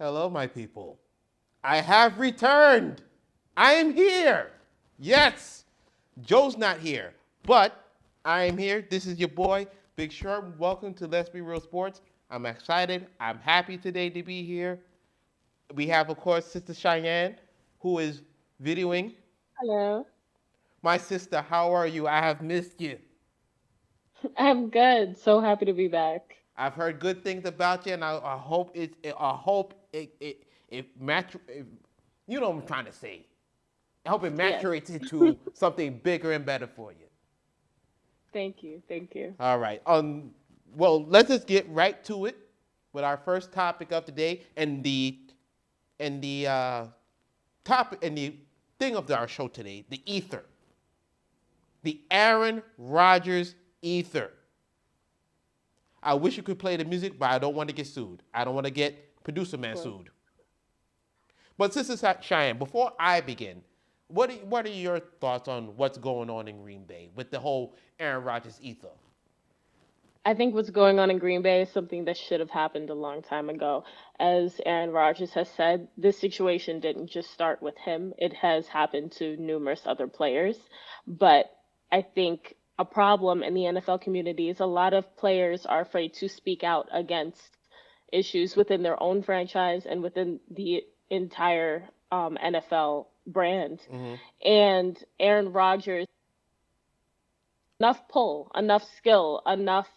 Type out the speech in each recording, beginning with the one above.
Hello, my people. I have returned. I am here. Yes, Joe's not here, but I am here. This is your boy, Big Sharp. Welcome to Let's Be Real Sports. I'm excited. I'm happy today to be here. We have, of course, Sister Cheyenne, who is videoing. Hello. My sister, how are you? I have missed you. I'm good. So happy to be back. I've heard good things about you, and I hope I hope it match. You know what I'm trying to say. I hope it Yes. maturates into something bigger and better for you. Thank you. Thank you. All right. Well, let's just get right to it with our first topic of the day and the topic and the thing of our show today, the ether, the Aaron Rodgers ether. I wish you could play the music, but I don't want to get sued. I don't want to get producer Of man course. sued. But Sister Cheyenne, before I begin, what are your thoughts on what's going on in Green Bay with the whole Aaron Rodgers ether? I think what's going on in Green Bay is something that should have happened a long time ago. As Aaron Rodgers has said, this situation didn't just start with him, it has happened to numerous other players. But I think a problem in the NFL community is a lot of players are afraid to speak out against issues within their own franchise and within the entire NFL brand. Mm-hmm. And Aaron Rodgers, enough pull, enough skill, enough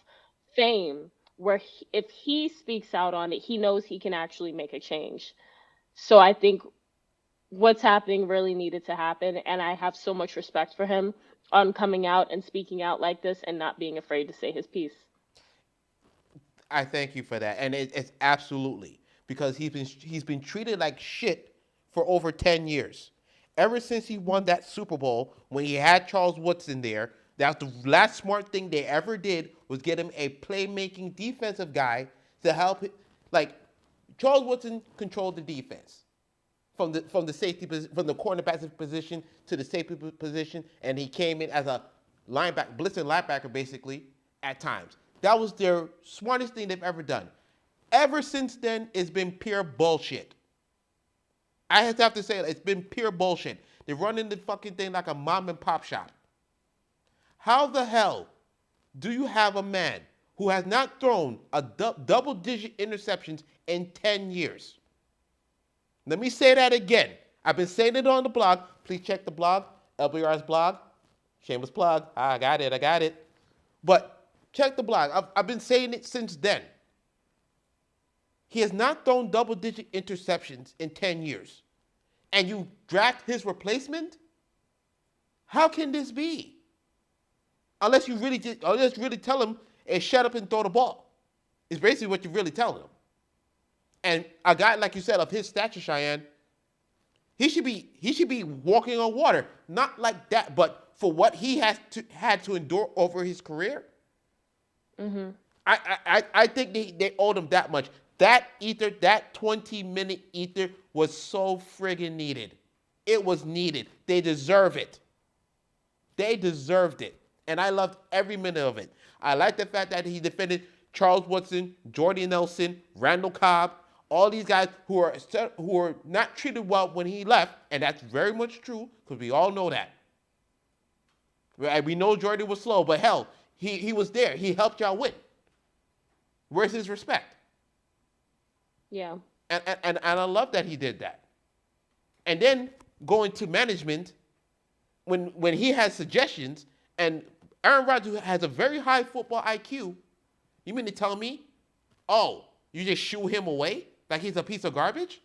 fame where if he speaks out on it, he knows he can actually make a change. So I think what's happening really needed to happen. And I have so much respect for him on coming out and speaking out like this and not being afraid to say his piece. I thank you for that, and it's absolutely because he's been treated like shit for over 10 years. Ever since he won that Super Bowl, when he had Charles Woodson there, that's the last smart thing they ever did was get him a playmaking defensive guy to help. Like Charles Woodson controlled the defense from the safety from the cornerback position to the safety position, and he came in as a linebacker, blitzing linebacker basically at times. That was their smartest thing they've ever done. Ever since then, it's been pure bullshit. I have to say it's been pure bullshit. They're running the fucking thing like a mom and pop shop. How the hell do you have a man who has not thrown a double-digit interceptions in 10 years? Let me say that again. I've been saying it on the blog. Please check the blog, LBRS blog. Shameless plug. I got it. I got it. But check the blog. I've been saying it since then. He has not thrown double-digit interceptions in 10 years. And you draft his replacement? How can this be? Unless you really tell him, hey, shut up and throw the ball. It's basically what you're really telling him. And a guy like you said of his stature, Cheyenne, he should be walking on water. Not like that, but for what he had to endure over his career, Hmm. I think they owed him that much. That ether, that 20-minute ether was so friggin' needed. It was needed. They deserve it. They deserved it. And I loved every minute of it. I like the fact that he defended Charles Woodson, Jordy Nelson, Randall Cobb, all these guys who are not treated well when he left, and that's very much true because we all know that. Right? We know Jordy was slow, but hell, he was there. He helped y'all win. Where's his respect? Yeah. And I love that he did that. And then going to management, when he has suggestions, and Aaron Rodgers has a very high football IQ, you mean to tell me, oh, you just shoo him away like he's a piece of garbage?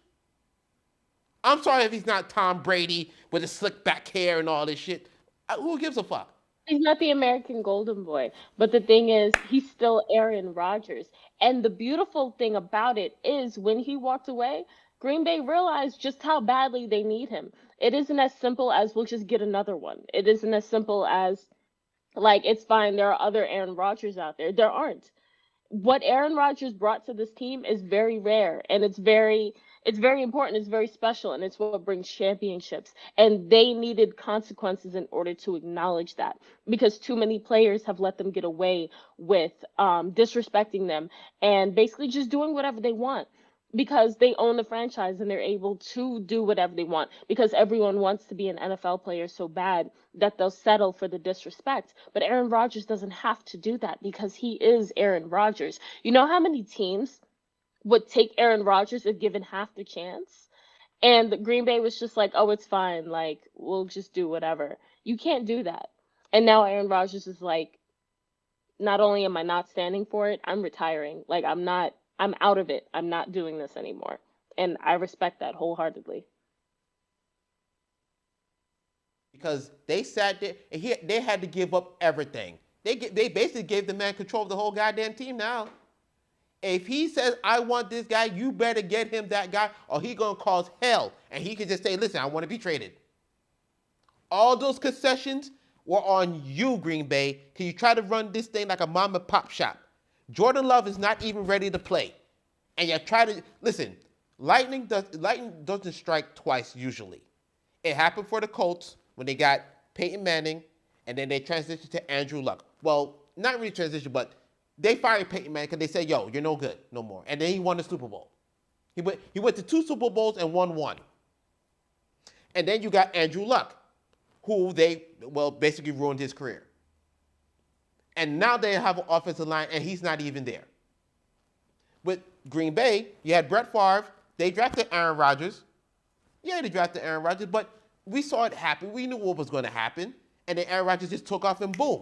I'm sorry if he's not Tom Brady with his slick back hair and all this shit. Who gives a fuck? He's not the American Golden Boy, but the thing is, he's still Aaron Rodgers. And the beautiful thing about it is when he walked away, Green Bay realized just how badly they need him. It isn't as simple as we'll just get another one. It isn't as simple as like it's fine, there are other Aaron Rodgers out there. There aren't. What Aaron Rodgers brought to this team is very rare and it's very important, it's very special, and it's what brings championships. And they needed consequences in order to acknowledge that because too many players have let them get away with disrespecting them and basically just doing whatever they want. because they own the franchise and they're able to do whatever they want because everyone wants to be an NFL player so bad that they'll settle for the disrespect. But Aaron Rodgers doesn't have to do that because he is Aaron Rodgers. You know how many teams would take Aaron Rodgers if given half the chance? And the Green Bay was just like, "Oh, it's fine. Like, we'll just do whatever." You can't do that. And now Aaron Rodgers is like, not only am I not standing for it, I'm retiring. Like I'm out of it. I'm not doing this anymore. And I respect that wholeheartedly. Because they sat there and they had to give up everything. They basically gave the man control of the whole goddamn team now. If he says, I want this guy, you better get him that guy, or he going to cause hell. And he can just say, listen, I want to be traded. All those concessions were on you, Green Bay, because you try to run this thing like a mom and pop shop. Jordan Love is not even ready to play. And you try to, listen, lightning doesn't strike twice usually. It happened for the Colts when they got Peyton Manning, and then they transitioned to Andrew Luck. Well, not really transition, but they fired Peyton Manning because they said, yo, you're no good, no more. And then he won the Super Bowl. He went to 2 Super Bowls and won 1. And then you got Andrew Luck, who basically ruined his career. And now they have an offensive line, and he's not even there. With Green Bay, you had Brett Favre. They drafted Aaron Rodgers. Yeah, they drafted Aaron Rodgers, but we saw it happen. We knew what was going to happen. And then Aaron Rodgers just took off and boom.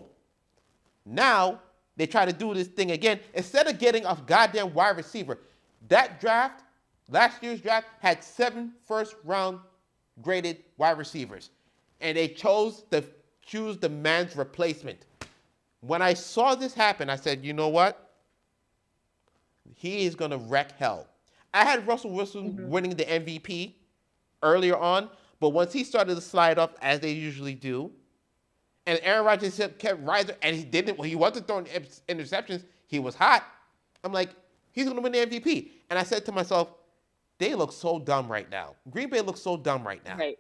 Now, they try to do this thing again. Instead of getting a goddamn wide receiver, that draft, last year's draft, had 7 first-round graded wide receivers. And they chose to choose the man's replacement. When I saw this happen, I said, you know what? He is going to wreck hell. I had Russell Wilson winning the MVP earlier on, but once he started to slide up, as they usually do, and Aaron Rodgers kept rising, and he wasn't throwing interceptions, he was hot. I'm like, he's going to win the MVP. And I said to myself, they look so dumb right now. Green Bay looks so dumb right now. Right.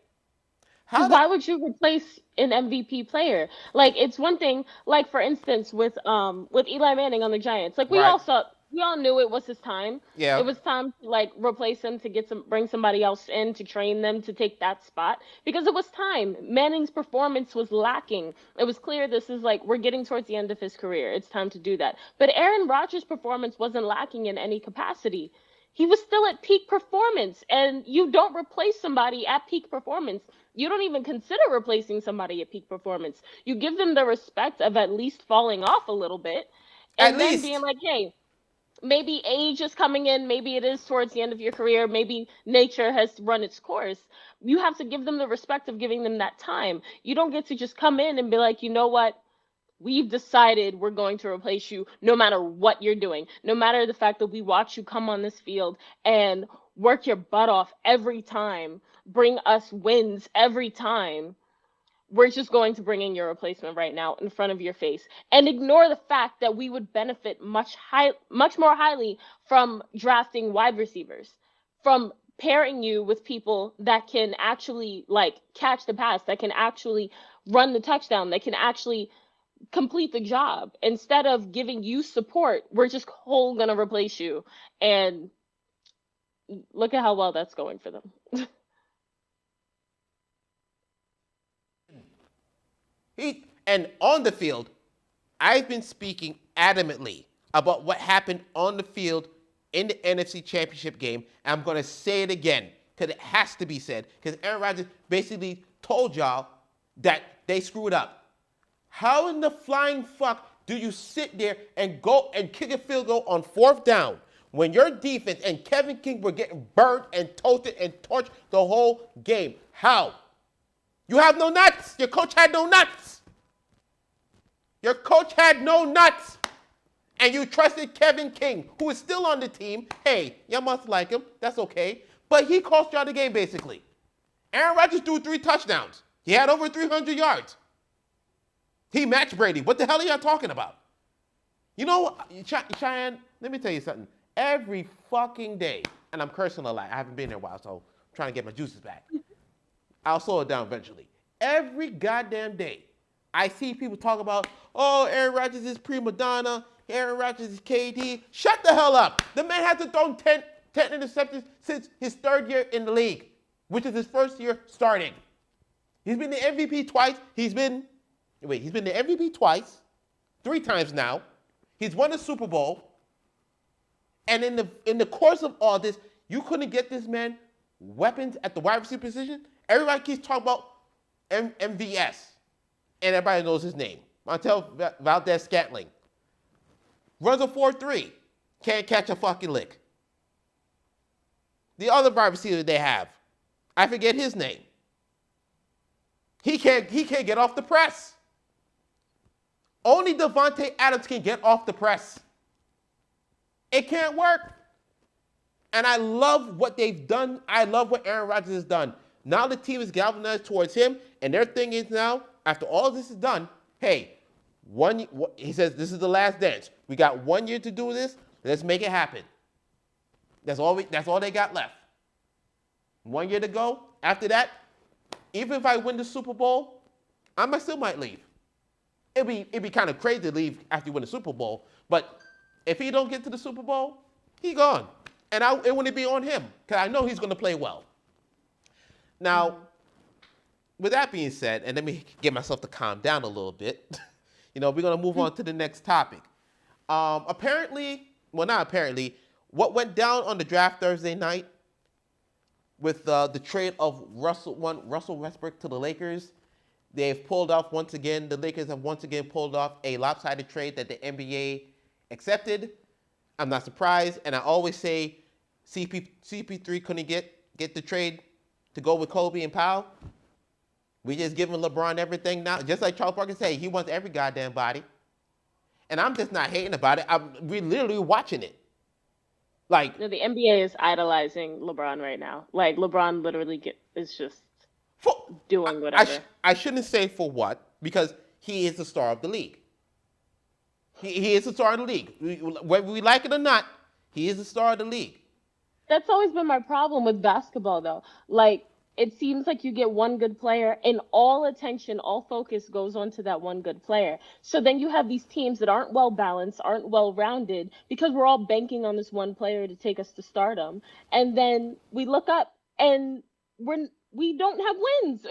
Because why would you replace an MVP player? Like, it's one thing, like for instance with Eli Manning on the Giants. Like we all knew it was his time. Yeah. It was time to like replace him to bring somebody else in to train them to take that spot because it was time. Manning's performance was lacking. It was clear this is like we're getting towards the end of his career. It's time to do that. But Aaron Rodgers' performance wasn't lacking in any capacity. He was still at peak performance, and you don't replace somebody at peak performance. You don't even consider replacing somebody at peak performance. You give them the respect of at least falling off a little bit, and then being like, hey, maybe age is coming in, maybe it is towards the end of your career, maybe nature has run its course. You have to give them the respect of giving them that time. You don't get to just come in and be like, you know what? We've decided we're going to replace you no matter what you're doing, no matter the fact that we watch you come on this field and work your butt off every time, bring us wins every time. We're just going to bring in your replacement right now in front of your face and ignore the fact that we would benefit much more highly from drafting wide receivers, from pairing you with people that can actually like catch the pass, that can actually run the touchdown, that can actually complete the job. Instead of giving you support, we're just whole gonna replace you. And look at how well that's going for them. And on the field, I've been speaking adamantly about what happened on the field in the NFC Championship game. And I'm going to say it again because it has to be said. Because Aaron Rodgers basically told y'all that they screwed up. How in the flying fuck do you sit there and go and kick a field goal on 4th down when your defense and Kevin King were getting burnt and toasted and torched the whole game? How? You have no nuts. Your coach had no nuts. Your coach had no nuts. And you trusted Kevin King, who is still on the team. Hey, y'all must like him. That's okay. But he cost y'all the game, basically. Aaron Rodgers threw 3 touchdowns. He had over 300 yards. He matched Brady. What the hell are y'all talking about? You know, Cheyenne, let me tell you something. Every fucking day, and I'm cursing a lot. I haven't been there in a while, so I'm trying to get my juices back. I'll slow it down eventually. Every goddamn day, I see people talk about, oh, Aaron Rodgers is prima donna. Aaron Rodgers is KD. Shut the hell up. The man hasn't thrown 10 10 interceptions since his 3rd year in the league, which is his 1st year starting. He's been the MVP twice. He's been the MVP twice, 3 times now. He's won a Super Bowl. And in the course of all this, you couldn't get this man weapons at the wide receiver position. Everybody keeps talking about MVS, and everybody knows his name. Montel Valdez-Scantling. Runs a 4.3. Can't catch a fucking lick. The other wide receiver they have, I forget his name. He can't get off the press. Only Devontae Adams can get off the press. It can't work. And I love what they've done. I love what Aaron Rodgers has done. Now the team is galvanized towards him, and their thing is now, after all this is done, hey, he says this is the last dance. We got 1 year to do this. Let's make it happen. That's all they got left. 1 year to go. After that, even if I win the Super Bowl, I still might leave. It'd be kind of crazy to leave after you win the Super Bowl, but if he don't get to the Super Bowl, he gone. And it wouldn't be on him, because I know he's going to play well. Now, with that being said, and let me get myself to calm down a little bit, we're going to move on to the next topic. Apparently, well, not apparently, what went down on the draft Thursday night with the trade of Russell Westbrook to the Lakers, they've pulled off once again, the Lakers have once again pulled off a lopsided trade that the NBA accepted. I'm not surprised, and I always say CP3 couldn't get the trade to go with Kobe and Powell. We just giving LeBron everything now, just like Charles Barkley said, he wants every goddamn body. And I'm just not hating about it. We're literally watching it. Like, the NBA is idolizing LeBron right now. Like, LeBron literally is just doing whatever. I shouldn't say for what, because he is the star of the league. He is the star of the league. Whether we like it or not, he is the star of the league. That's always been my problem with basketball, though. Like, it seems like you get one good player, and all attention, all focus goes onto that one good player. So then you have these teams that aren't well-balanced, aren't well-rounded, because we're all banking on this one player to take us to stardom. And then we look up, and we don't have wins.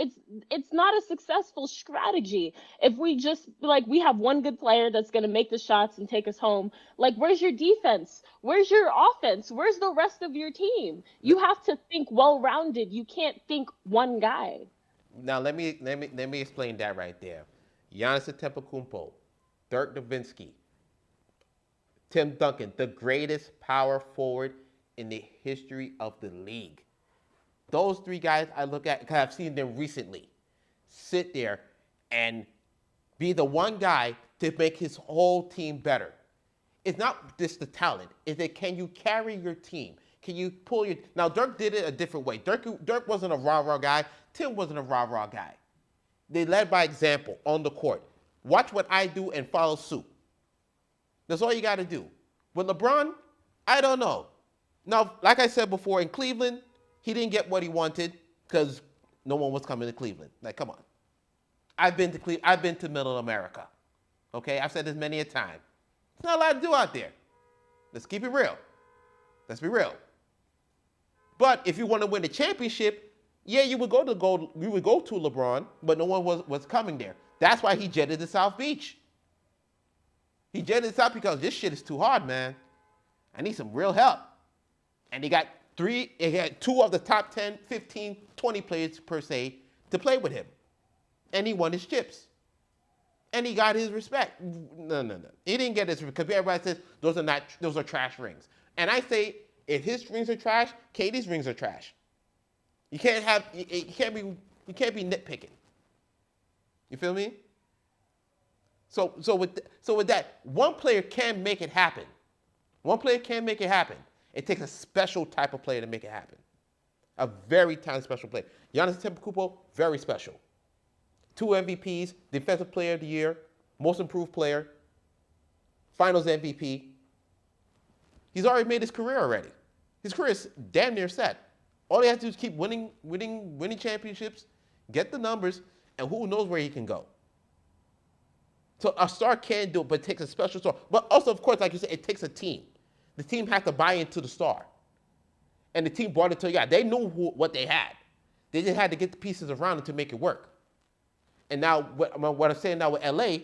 It's not a successful strategy. If we just, we have one good player that's going to make the shots and take us home, where's your defense? Where's your offense? Where's the rest of your team? You have to think well-rounded. You can't think one guy. Now let me explain that right there. Giannis Antetokounmpo, Dirk Nowitzki, Tim Duncan, the greatest power forward in the history of the league. Those 3 guys I look at, because I've seen them recently, sit there and be the one guy to make his whole team better. It's not just the talent. It's that, can you carry your team? Can you pull your... Now, Dirk did it a different way. Dirk wasn't a rah-rah guy. Tim wasn't a rah-rah guy. They led by example on the court. Watch what I do and follow suit. That's all you got to do. With LeBron, I don't know. Now, like I said before, in Cleveland, he didn't get what he wanted because no one was coming to Cleveland. Like, come on. I've been to Middle America. Okay? I've said this many a time. There's not a lot to do out there. Let's keep it real. Let's be real. But if you want to win the championship, yeah, you would go to LeBron, but no one was coming there. That's why he jetted to South Beach. He jetted south because this shit is too hard, man. I need some real help. And he had 2 of the top 10, 15, 20 players per se to play with him. And he won his chips. And he got his respect. No. He didn't get his respect because everybody says those are trash rings. And I say, if his rings are trash, KD's rings are trash. You can't be nitpicking. You feel me? So with that, one player can make it happen. One player can make it happen. It takes a special type of player to make it happen. A very talented special player. Giannis Antetokounmpo, very special. 2 MVPs, Defensive Player of the Year, Most Improved Player, Finals MVP. He's already made his career already. His career is damn near set. All he has to do is keep winning championships, get the numbers, and who knows where he can go. So a star can do it, but it takes a special star. But also, of course, like you said, it takes a team. The team has to buy into the star. And the team brought it to They knew what they had. They just had to get the pieces around it to make it work. And now, what I'm saying now with LA,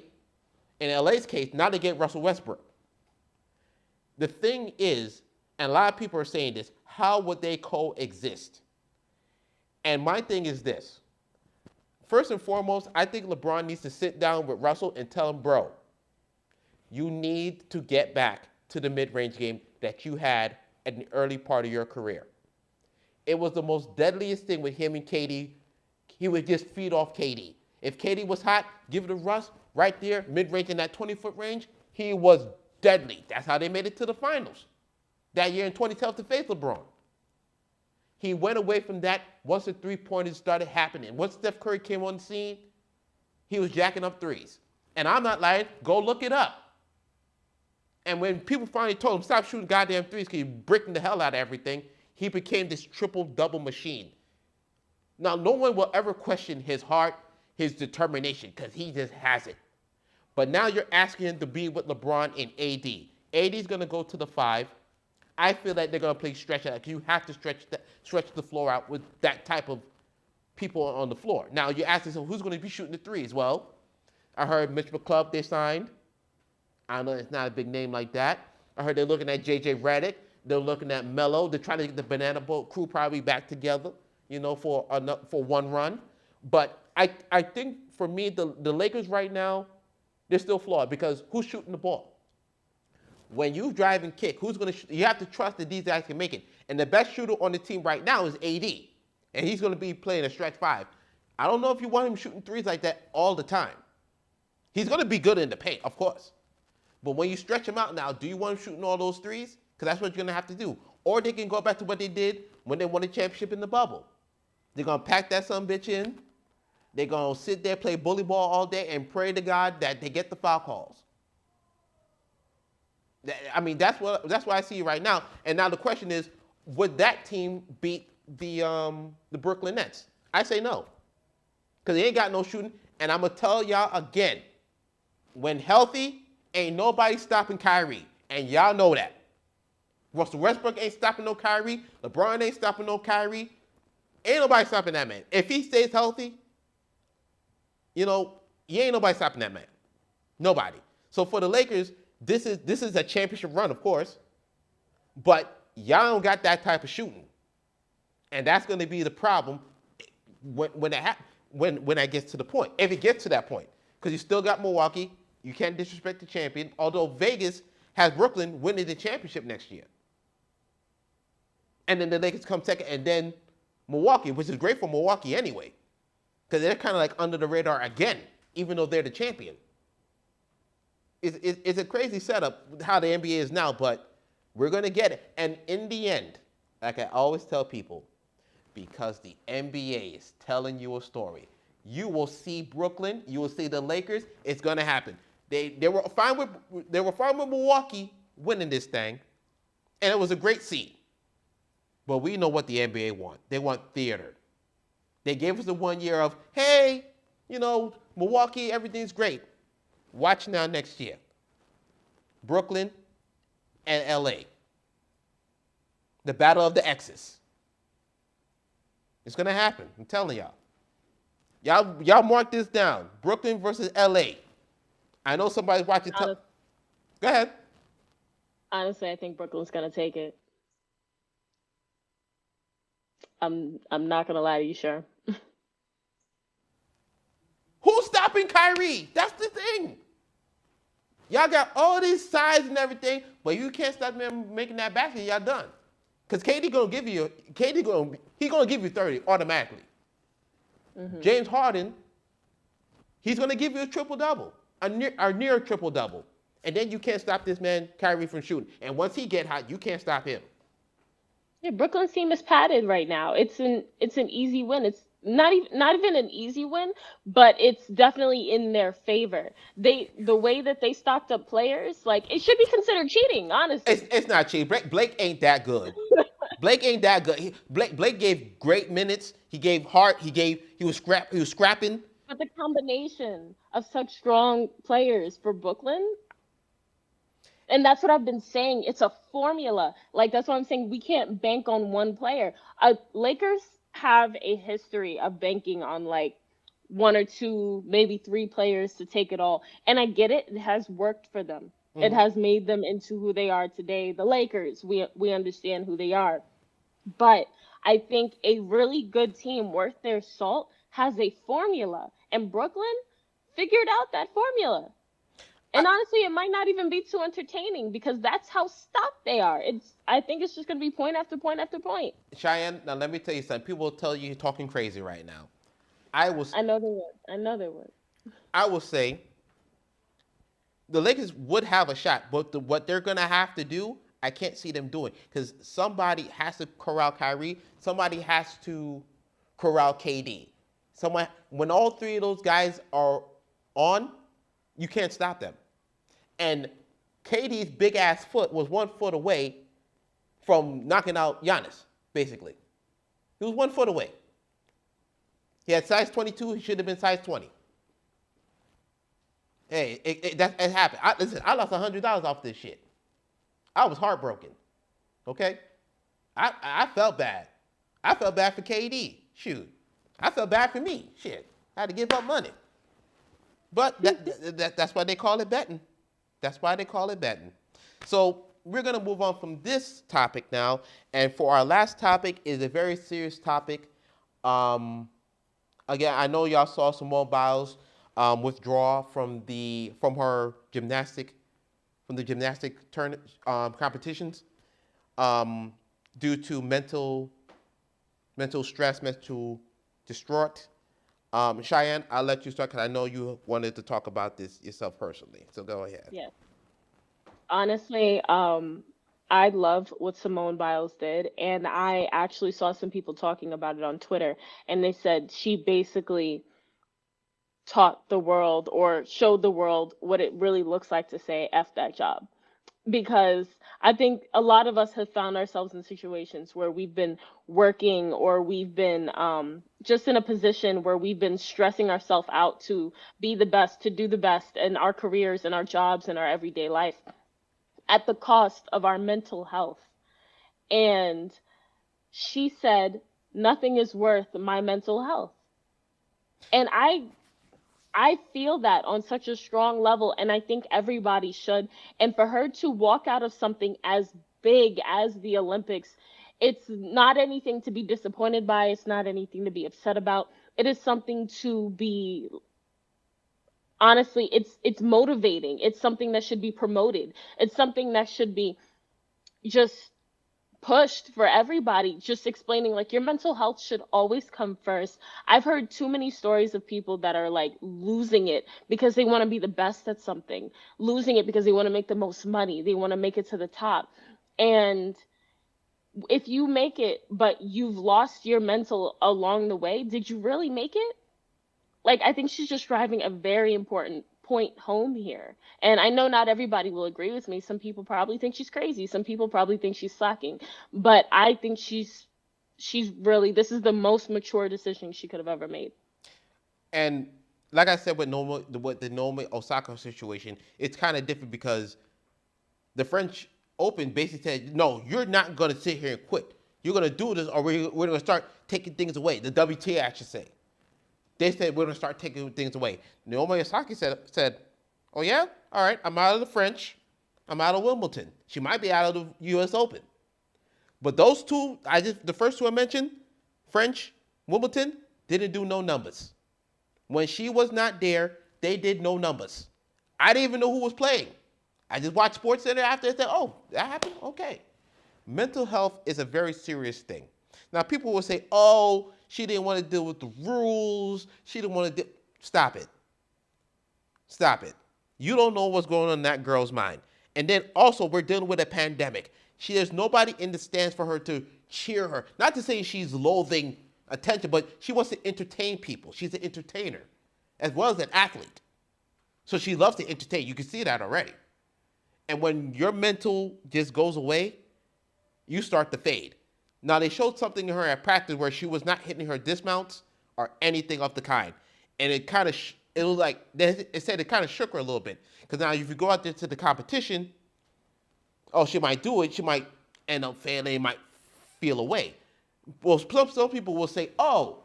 in LA's case, now they get Russell Westbrook. The thing is, and a lot of people are saying this, how would they coexist? And my thing is this. First and foremost, I think LeBron needs to sit down with Russell and tell him, bro, you need to get back to the mid-range game that you had at the early part of your career. It was the most deadliest thing with him and KD. He would just feed off KD. If KD was hot, give it to Russ right there, mid-range in that 20-foot range. He was deadly. That's how they made it to the finals that year in 2012 to face LeBron. He went away from that once the three-pointers started happening. Once Steph Curry came on the scene, he was jacking up threes. And I'm not lying. Go look it up. And when people finally told him, stop shooting goddamn threes because you're breaking the hell out of everything, he became this triple-double machine. Now, no one will ever question his heart, his determination, because he just has it. But now you're asking him to be with LeBron and AD. AD's going to go to the 5. I feel like they're going to play stretch out. You have to stretch the floor out with that type of people on the floor. Now, you're asking, so who's going to be shooting the threes? Well, I heard Mitch McClub they signed. I know it's not a big name like that. I heard they're looking at J.J. Redick. They're looking at Melo. They're trying to get the Banana Boat crew probably back together, for one run. But I think for me, the Lakers right now, they're still flawed because who's shooting the ball? When you drive and kick, who's going to you have to trust that these guys can make it. And the best shooter on the team right now is AD. And he's going to be playing a stretch 5. I don't know if you want him shooting threes like that all the time. He's going to be good in the paint, of course. But when you stretch him out now, do you want him shooting all those threes? Because that's what you're going to have to do. Or they can go back to what they did when they won the championship in the bubble. They're going to pack that sumbitch in. They're going to sit there, play bully ball all day, and pray to God that they get the foul calls. I mean, that's what I see right now. And now the question is, would that team beat the Brooklyn Nets? I say no. Because they ain't got no shooting. And I'm going to tell y'all again, when healthy, ain't nobody stopping Kyrie. And y'all know that. Russell Westbrook ain't stopping no Kyrie. LeBron ain't stopping no Kyrie. Ain't nobody stopping that man. If he stays healthy, you ain't nobody stopping that man. Nobody. So for the Lakers, this is a championship run, of course. But y'all don't got that type of shooting. And that's going to be the problem when that gets to the point. If it gets to that point. Because you still got Milwaukee. You can't disrespect the champion. Although Vegas has Brooklyn winning the championship next year. And then the Lakers come second. And then Milwaukee, which is great for Milwaukee anyway. Because they're kind of like under the radar again, even though they're the champion. It's a crazy setup how the NBA is now, but we're going to get it. And in the end, like I always tell people, because the NBA is telling you a story, you will see Brooklyn, you will see the Lakers, it's going to happen. They were fine with Milwaukee winning this thing, and it was a great seed. But we know what the NBA want. They want theater. They gave us the 1 year of, hey, Milwaukee, everything's great. Watch now next year. Brooklyn and LA. The battle of the X's. It's going to happen. I'm telling y'all. Y'all mark this down. Brooklyn versus LA. I know somebody's watching. Go ahead. Honestly, I think Brooklyn's going to take it. I'm not going to lie to you, sure. Who's stopping Kyrie? That's the thing. Y'all got all these size and everything, but you can't stop them making that basket. Y'all done. Because KD gonna give you 30 automatically. Mm-hmm. James Harden, he's gonna give you a triple-double, a near triple-double. And then you can't stop this man, Kyrie, from shooting. And once he get hot, you can't stop him. Yeah, Brooklyn's team is padded right now. It's an easy win. It's not even an easy win, but it's definitely in their favor. The way that they stocked up players, like, it should be considered cheating, honestly. It's not cheating. Blake ain't that good. Blake ain't that good. Blake gave great minutes. He gave heart. He was scrapping. But the combination of such strong players for Brooklyn. And that's what I've been saying. It's a formula. Like that's what I'm saying. We can't bank on one player. Lakers have a history of banking on like one or two, maybe three players to take it all. And I get it. It has worked for them. It Hmm. has made them into who they are today. The Lakers, we understand who they are. But I think a really good team worth their salt has a formula. And Brooklyn figured out that formula. I, And honestly, it might not even be too entertaining because that's how stuck they are. I think it's just gonna be point after point after point. Cheyenne, now let me tell you something. People will tell you you're talking crazy right now. I was I know they would. I know they would. I will say the Lakers would have a shot, but what they're gonna have to do, I can't see them doing because somebody has to corral Kyrie, somebody has to corral KD. Someone when all three of those guys are on, you can't stop them. And KD's big ass foot was 1 foot away from knocking out Giannis, basically. He was 1 foot away. He had size 22, he should have been size 20. Hey, it happened. Listen, I lost $100 off this shit. I was heartbroken. Okay? I felt bad. I felt bad for KD. Shoot. I felt bad for me. Shit. I had to give up money. But that's why they call it betting. That's why they call it betting. So we're going to move on from this topic now. And for our last topic is a very serious topic. Um, Again, I know y'all saw Simone Biles withdraw from her gymnastic competitions due to mental stress, mental distraught. Cheyenne, I'll let you start because I know you wanted to talk about this yourself personally. So go ahead. Yes. Honestly, I love what Simone Biles did, and I actually saw some people talking about it on Twitter, and they said she basically taught the world or showed the world what it really looks like to say F that job. Because I think a lot of us have found ourselves in situations where we've been working or we've been just in a position where we've been stressing ourselves out to be the best, to do the best in our careers and our jobs and our everyday life at the cost of our mental health. And she said, nothing is worth my mental health. And I feel that on such a strong level, and I think everybody should. And for her to walk out of something as big as the Olympics, it's not anything to be disappointed by. It's not anything to be upset about. It is something to be honestly, it's motivating. It's something that should be promoted. It's something that should be just pushed for everybody, just explaining like your mental health should always come first. I've heard too many stories of people that are like losing it because they want to be the best at something, losing it because they want to make the most money, they want to make it to the top. And if you make it but you've lost your mental along the way, did you really make it? Like, I think she's just driving a very important point home here. And I know not everybody will agree with me. Some people probably think she's crazy. Some people probably think she's slacking. But I think she's really, this is the most mature decision she could have ever made. And like I said, with the Naomi Osaka situation, it's kind of different because the French Open basically said, no, you're not going to sit here and quit. You're going to do this, or we're going to start taking things away. The WTA, I should say. They said we're going to start taking things away. Naomi Osaka said, oh yeah, all right, I'm out of the French. I'm out of Wimbledon. She might be out of the U.S. Open. But those two, the first two I mentioned, French, Wimbledon, didn't do no numbers. When she was not there, they did no numbers. I didn't even know who was playing. I just watched SportsCenter after and said, oh, that happened? Okay. Mental health is a very serious thing. Now, people will say, oh, she didn't want to deal with the rules. She didn't want to Stop it. Stop it. You don't know what's going on in that girl's mind. And then also, we're dealing with a pandemic. There's nobody in the stands for her to cheer her. Not to say she's loathing attention, but she wants to entertain people. She's an entertainer as well as an athlete. So she loves to entertain. You can see that already. And when your mental just goes away, you start to fade. Now, they showed something in her at practice where she was not hitting her dismounts or anything of the kind. And it kind of, it was like, it said it kind of shook her a little bit. Because now if you go out there to the competition, Oh, she might do it. She might end up failing. Might feel away. Well, some people will say, "Oh,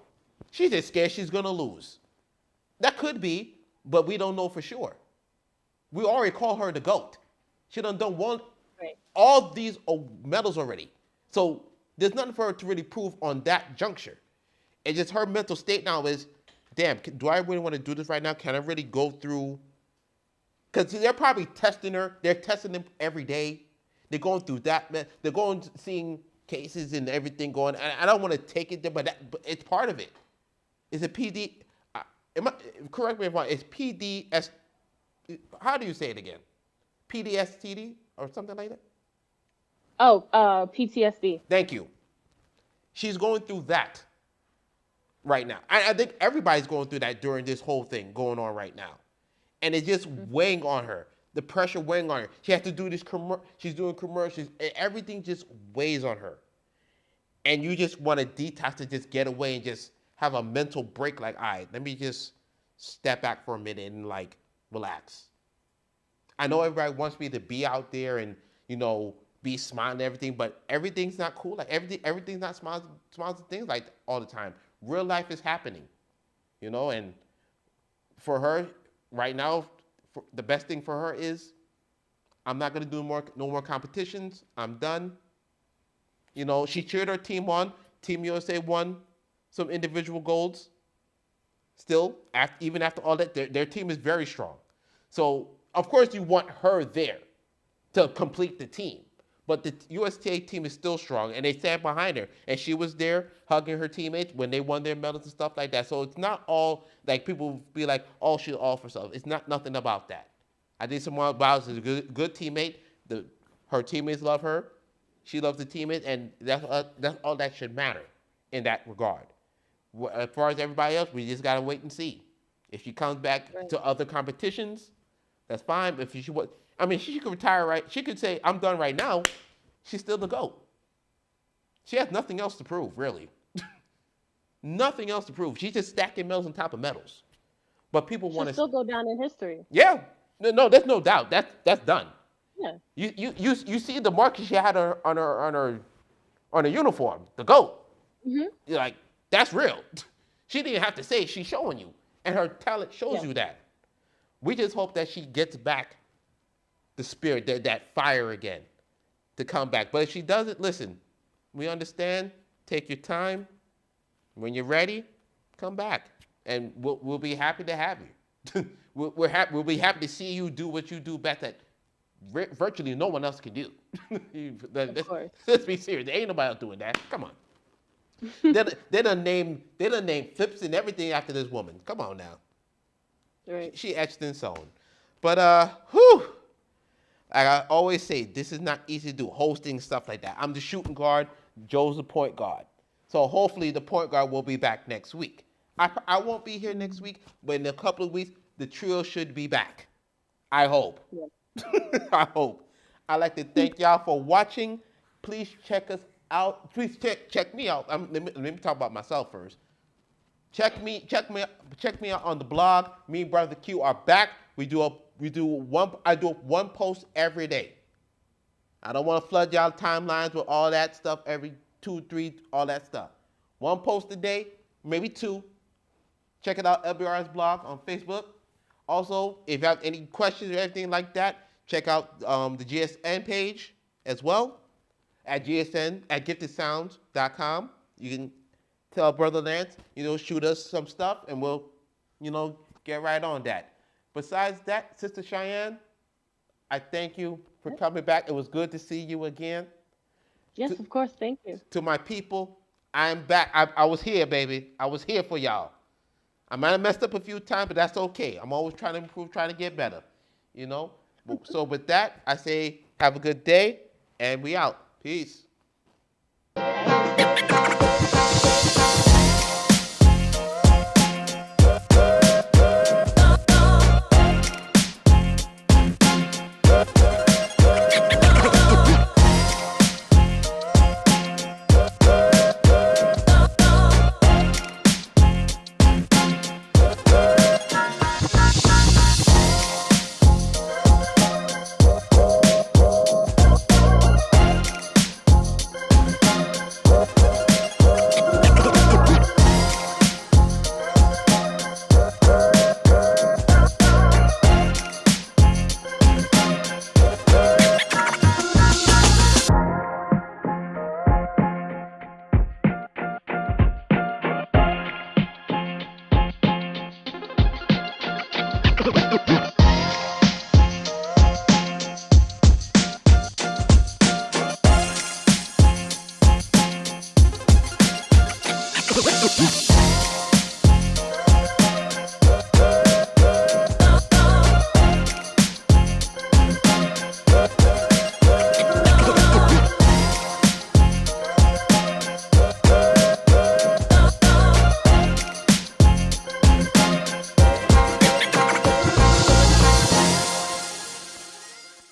she's just scared she's gonna lose." That could be, but we don't know for sure. We already call her the GOAT. She done won Right. all these medals already. So there's nothing for her to really prove on that juncture. It's just her mental state now is, damn, do I really want to do this right now? Can I really go through? Because they're probably testing her. They're testing them every day. They're going through that. They're going seeing cases and everything going. And I don't want to take it there, but it's part of it. Is it PD? Correct me if I'm wrong. It's PDS. How do you say it again? PDSTD or something like that? Oh, PTSD. Thank you. She's going through that right now. I think everybody's going through that during this whole thing going on right now. And it's just weighing on her. The pressure weighing on her. She has to do this she's doing commercials. And everything just weighs on her. And you just want to detox to just get away and just have a mental break. Like, all right, let me just step back for a minute and like relax. I know everybody wants me to be out there and, be smiling and everything, but everything's not cool. Like everything's not smiles and things like all the time. Real life is happening, and for her right now, the best thing for her is I'm not gonna do no more competitions. I'm done. She cheered her team on. Team USA won some individual golds. Still, even after all that, their team is very strong. So of course you want her there to complete the team. But the USTA team is still strong, and they stand behind her. And she was there hugging her teammates when they won their medals and stuff like that. So it's not all, like, people be like, oh, she's all for herself. It's nothing about that. I think Simone Biles is a good teammate. Her teammates love her. She loves the teammates, and that's all that should matter in that regard. As far as everybody else, we just got to wait and see. If she comes back to other competitions, that's fine. But if she could retire, right? She could say, I'm done right now. She's still the GOAT. She has nothing else to prove, really. Nothing else to prove. She's just stacking medals on top of medals. But people want to still go down in history. Yeah. No, there's no doubt. That's done. Yeah. You see the mark she had on her uniform, the GOAT. Mm-hmm. You're like, that's real. She didn't have to say it. She's showing you. And her talent shows you that. We just hope that she gets back the spirit, that fire again to come back. But if she doesn't, listen, we understand. Take your time. When you're ready, come back. And we'll be happy to have you. We'll be happy to see you do what you do best that virtually no one else can do. Let's be serious. There ain't nobody else doing that. Come on. they done named flips and everything after this woman. Come on now. Right. She etched and sewn. But whew. Like I always say, this is not easy to do, hosting, stuff like that. I'm the shooting guard. Joe's the point guard. So hopefully the point guard will be back next week. I won't be here next week, but in a couple of weeks, the trio should be back. I hope. Yeah. I hope. I'd like to thank y'all for watching. Please check us out. Please check me out. Let me talk about myself first. Check me out on the blog. Me and Brother Q are back. I do one post every day. I don't want to flood y'all timelines with all that stuff every 2, 3, all that stuff. One post a day, maybe 2. Check it out, LBRS blog on Facebook. Also, if you have any questions or anything like that, check out the GSN page as well at giftedsounds.com. You can tell Brother Lance, shoot us some stuff, and we'll, get right on that. Besides that, Sister Cheyenne, I thank you for coming back. It was good to see you again. Yes, of course. Thank you. To my people, I'm back. I was here, baby. I was here for y'all. I might have messed up a few times, but that's okay. I'm always trying to improve, trying to get better, So with that, I say have a good day, and we out. Peace.